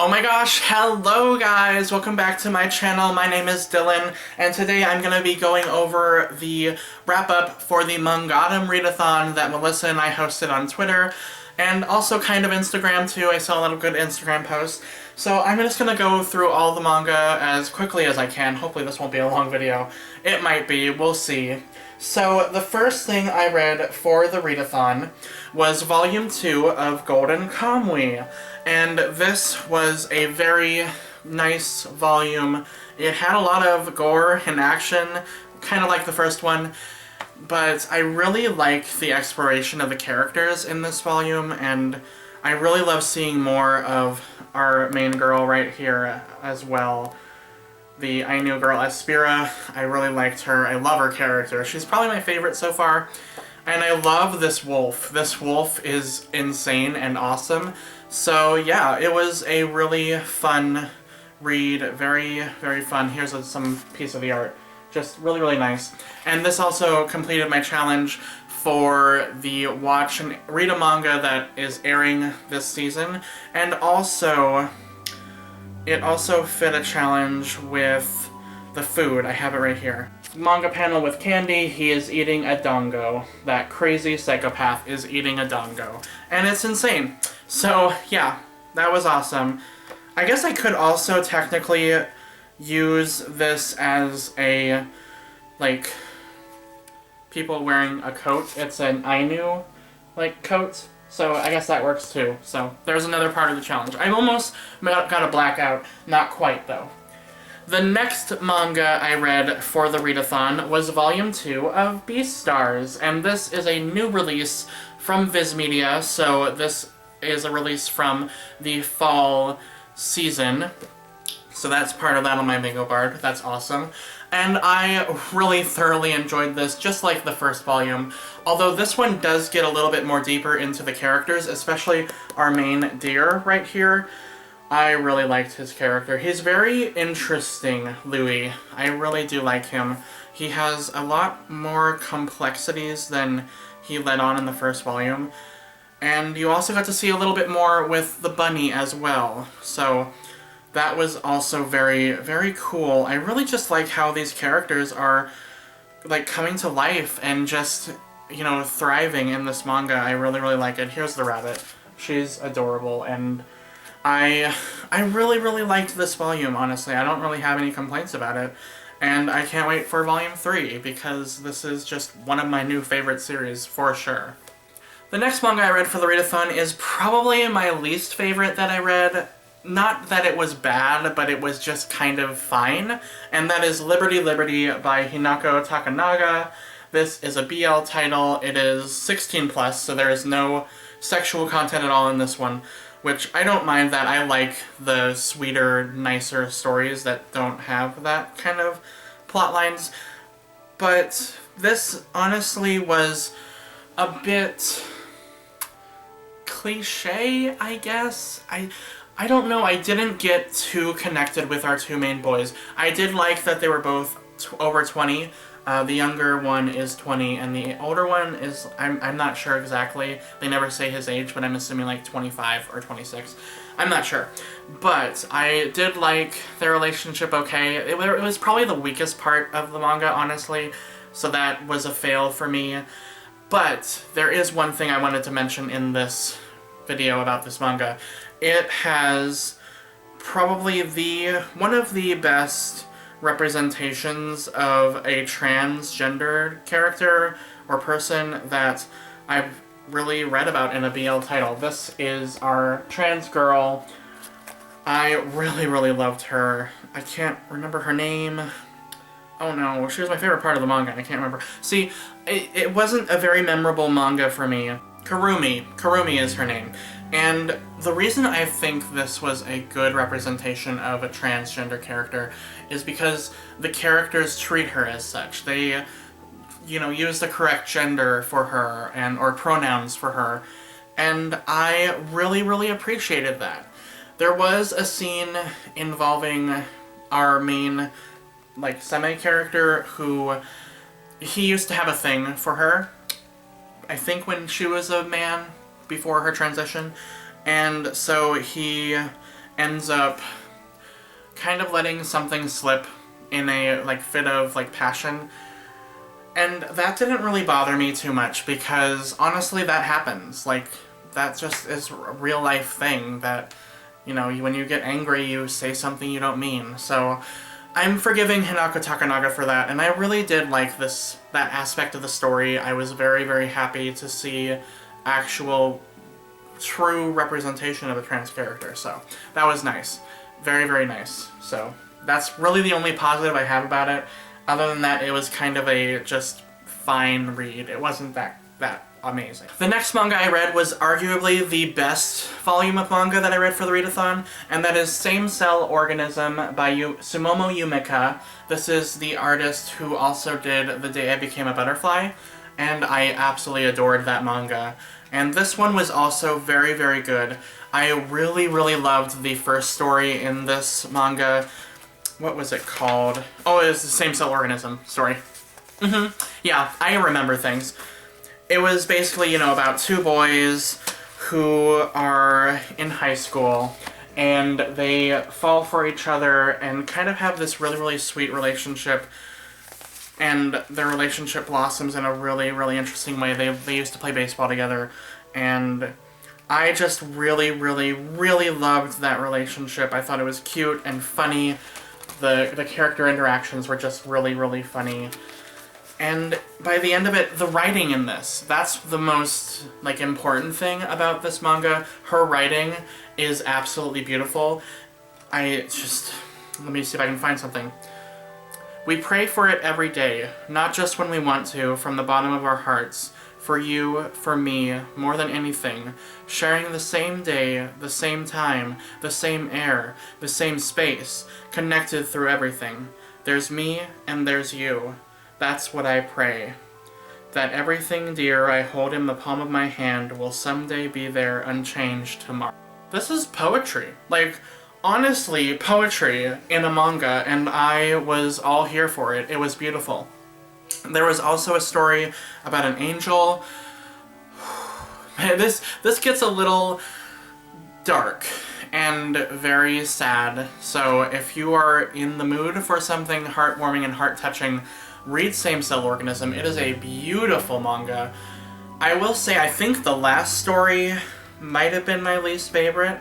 Oh my gosh, hello guys! Welcome back to my channel. My name is Dylan, and today I'm going to be going over the wrap-up for the Mangautumn Readathon that Melissa and I hosted on Twitter, and also kind of Instagram too. I saw a lot of good Instagram posts. So I'm just going to go through all the manga as quickly as I can. Hopefully this won't be a long video. It might be, we'll see. So the first thing I read for the readathon was Volume 2 of Golden Kamuy. And this was a very nice volume. It had a lot of gore and action, kind of like the first one, but I really like the exploration of the characters in this volume, and I really love seeing more of our main girl right here as well. The Ainu girl, Aspira. I really liked her. I love her character. She's probably my favorite so far. And I love this wolf. This wolf is insane and awesome. So yeah, it was a really fun read. Very, very fun. Here's some piece of the art. Just really, really nice. And this also completed my challenge for the watch and read a manga that is airing this season. And also, it also fit a challenge with the food. I have it right here. Manga panel with Candy. He is eating a dongo. That crazy psychopath is eating a dongo. And it's insane. So, yeah, that was awesome. I guess I could also technically use this as a, like, people wearing a coat. It's an Ainu, like, coat. So I guess that works too. So there's another part of the challenge. I almost got a blackout. Not quite, though. The next manga I read for the readathon was Volume 2 of Beastars, and this is a new release from Viz Media, so this is a release from the fall season. So that's part of that on my bingo card. That's awesome. And I really thoroughly enjoyed this, just like the first volume. Although this one does get a little bit more deeper into the characters, especially our main deer right here. I really liked his character. He's very interesting, Louis. I really do like him. He has a lot more complexities than he let on in the first volume. And you also got to see a little bit more with the bunny as well. So that was also very, very cool. I really just like how these characters are, like, coming to life and just, you know, thriving in this manga. I really, really like it. Here's the rabbit. She's adorable, and I really, really liked this volume, honestly. I don't really have any complaints about it. And I can't wait for Volume 3, because this is just one of my new favorite series, for sure. The next manga I read for the readathon is probably my least favorite that I read. Not that it was bad, but it was just kind of fine. And that is Liberty Liberty by Hinako Takanaga. This is a BL title. It is 16+, so there is no sexual content at all in this one. Which, I don't mind that. I like the sweeter, nicer stories that don't have that kind of plot lines. But this honestly was a bit cliche, I guess? I don't know, I didn't get too connected with our two main boys. I did like that they were both over 20. The younger one is 20, and the older one is, I'm not sure exactly. They never say his age, but I'm assuming like 25 or 26. I'm not sure. But I did like their relationship okay. It was probably the weakest part of the manga, honestly, so that was a fail for me. But there is one thing I wanted to mention in this video about this manga. It has probably one of the best representations of a transgender character or person that I've really read about in a BL title. This is our trans girl. I really, really loved her. I can't remember her name. Oh no, she was my favorite part of the manga, and I can't remember. See, it wasn't a very memorable manga for me. Karumi is her name. And the reason I think this was a good representation of a transgender character is because the characters treat her as such. They, you know, use the correct gender for her, or pronouns for her. And I really, really appreciated that. There was a scene involving our main, like, semi-character who, he used to have a thing for her. I think when she was a man, before her transition, and so he ends up kind of letting something slip in a like fit of like passion. And that didn't really bother me too much because honestly that happens. Like that just is a real life thing that, you know, when you get angry you say something you don't mean. So I'm forgiving Hinako Takanaga for that, and I really did like that aspect of the story. I was very, very happy to see actual true representation of a trans character, so that was nice. Very, very nice. So that's really the only positive I have about it. Other than that, it was kind of a just fine read. It wasn't that amazing. The next manga I read was arguably the best volume of manga that I read for the readathon, and that is Same Cell Organism by Sumomo Yumeka. This is the artist who also did The Day I Became a Butterfly, and I absolutely adored that manga. And this one was also very, very good. I really, really loved the first story in this manga. What was it called? Oh, it was the Same Cell Organism story. Yeah, I remember things. It was basically, you know, about two boys who are in high school and they fall for each other and kind of have this really, really sweet relationship, and their relationship blossoms in a really, really interesting way. They used to play baseball together, and I just really, really, really loved that relationship. I thought it was cute and funny. The character interactions were just really, really funny. And by the end of it, the writing in this, that's the most, like, important thing about this manga. Her writing is absolutely beautiful. Let me see if I can find something. We pray for it every day, not just when we want to, from the bottom of our hearts. For you, for me, more than anything. Sharing the same day, the same time, the same air, the same space, connected through everything. There's me and there's you. That's what I pray. That everything dear I hold in the palm of my hand will someday be there unchanged tomorrow. This is poetry. Like, honestly, poetry in a manga, and I was all here for it. It was beautiful. There was also a story about an angel. This gets a little dark and very sad. So if you are in the mood for something heartwarming and heart-touching, read Same Cell Organism. It is a beautiful manga. I will say I think the last story might have been my least favorite.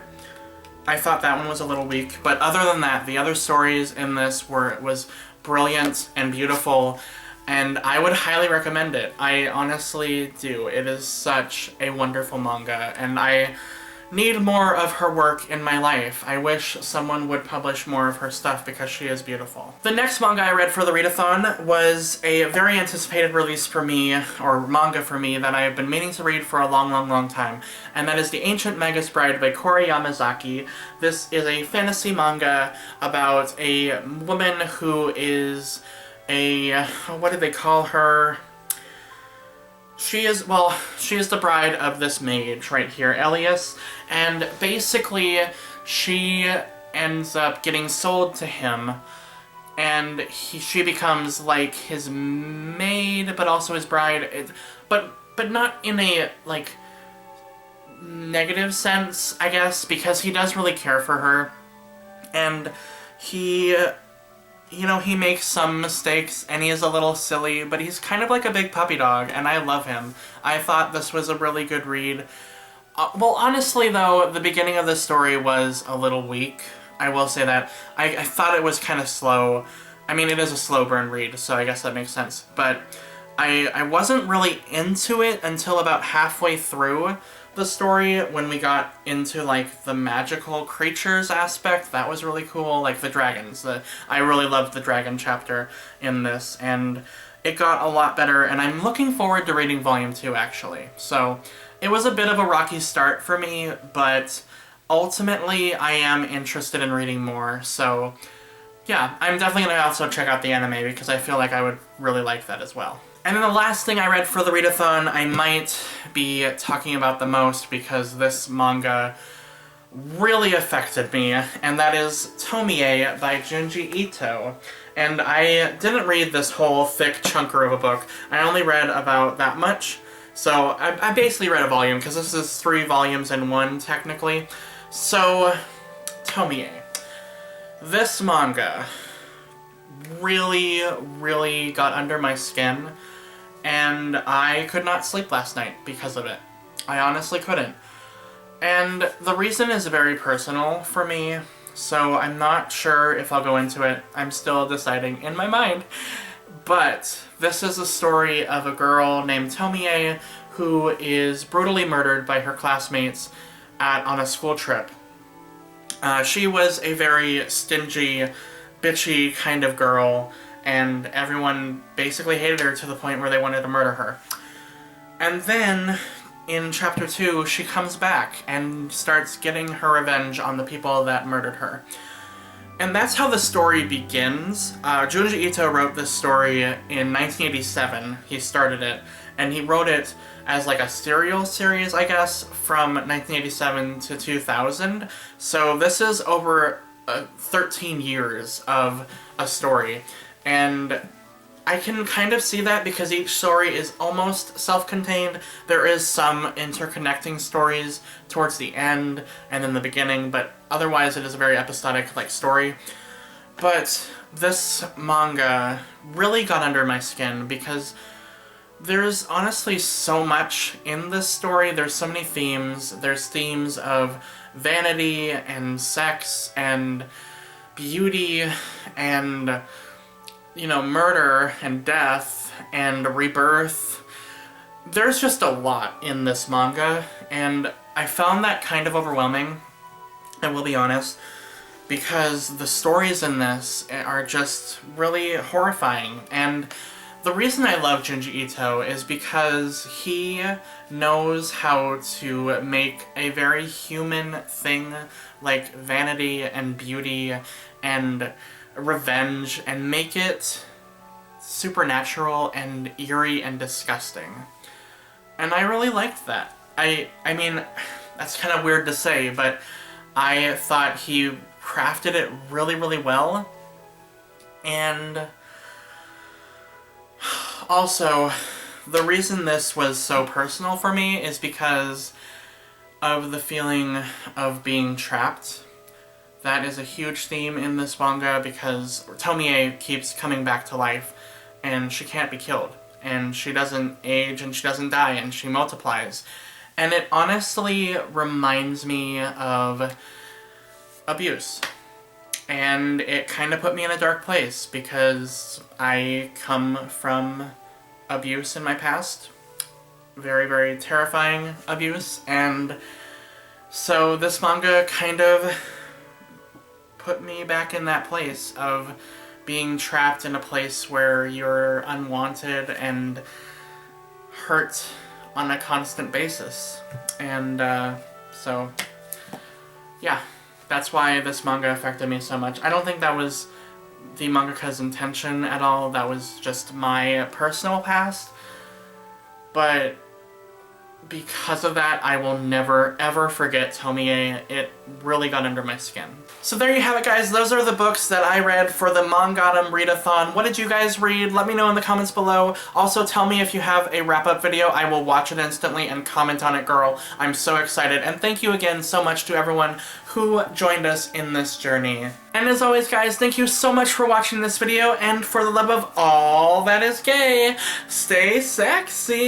I thought that one was a little weak, but other than that, the other stories in this was brilliant and beautiful, and I would highly recommend it. I honestly do. It is such a wonderful manga, and I need more of her work in my life. I wish someone would publish more of her stuff because she is beautiful. The next manga I read for the readathon was a very anticipated release for me, or manga for me, that I have been meaning to read for a long, long, long time, and that is The Ancient Magus Bride by Yamazaki. This is a fantasy manga about a woman who is what did they call her? She is the bride of this mage right here, Elias, and basically she ends up getting sold to him, and she becomes like his maid, but also his bride, but not in a, like, negative sense, I guess, because he does really care for her, and he, you know, he makes some mistakes, and he is a little silly, but he's kind of like a big puppy dog, and I love him. I thought this was a really good read. Well, honestly, though, the beginning of the story was a little weak. I will say that. I thought it was kind of slow. I mean, it is a slow burn read, so I guess that makes sense. But I wasn't really into it until about halfway through the story, when we got into, like, the magical creatures aspect. That was really cool, like the dragons. I really loved the dragon chapter in this, and it got a lot better, and I'm looking forward to reading Volume 2, actually. So, it was a bit of a rocky start for me, but ultimately I am interested in reading more, so yeah, I'm definitely going to also check out the anime, because I feel like I would really like that as well. And then the last thing I read for the readathon I might be talking about the most, because this manga really affected me, and that is Tomie by Junji Ito. And I didn't read this whole thick chunker of a book. I only read about that much, so I basically read a volume, because this is 3 volumes in one, technically. So, Tomie. This manga really got under my skin, and I could not sleep last night because of it. I honestly couldn't. And the reason is very personal for me, so I'm not sure if I'll go into it. I'm still deciding in my mind. But this is a story of a girl named Tomie who is brutally murdered by her classmates on a school trip. She was a very stingy, bitchy kind of girl, and everyone basically hated her to the point where they wanted to murder her. And then, in chapter 2, she comes back and starts getting her revenge on the people that murdered her. And that's how the story begins. Junji Ito wrote this story in 1987. He started it, and he wrote it as like a serial series, I guess, from 1987 to 2000. So this is over 13 years of a story. And I can kind of see that because each story is almost self-contained. There is some interconnecting stories towards the end and in the beginning, but otherwise it is a very episodic like story. But this manga really got under my skin because there's honestly so much in this story. There's so many themes. There's themes of vanity and sex and beauty and, you know, murder and death and rebirth. There's just a lot in this manga, and I found that kind of overwhelming, I will be honest, because the stories in this are just really horrifying. And the reason I love Junji Ito is because he knows how to make a very human thing like vanity and beauty and revenge and make it supernatural and eerie and disgusting. And I really liked that. I mean, that's kind of weird to say, but I thought he crafted it really well. And also, the reason this was so personal for me is because of the feeling of being trapped. That is a huge theme in this manga because Tomie keeps coming back to life and she can't be killed. And she doesn't age and she doesn't die and she multiplies. And it honestly reminds me of abuse. And it kind of put me in a dark place because I come from abuse in my past. Very terrifying abuse. And so this manga kind of put me back in that place of being trapped in a place where you're unwanted and hurt on a constant basis. And so, yeah, that's why this manga affected me so much. I don't think that was the mangaka's intention at all. That was just my personal past. But because of that, I will never ever forget Tomie. It really got under my skin. So there you have it, guys. Those are the books that I read for the Mangautumn Readathon. What did you guys read? Let me know in the comments below. Also, tell me if you have a wrap-up video. I will watch it instantly and comment on it, girl. I'm so excited. And thank you again so much to everyone who joined us in this journey. And as always, guys, thank you so much for watching this video, and for the love of all that is gay, stay sexy!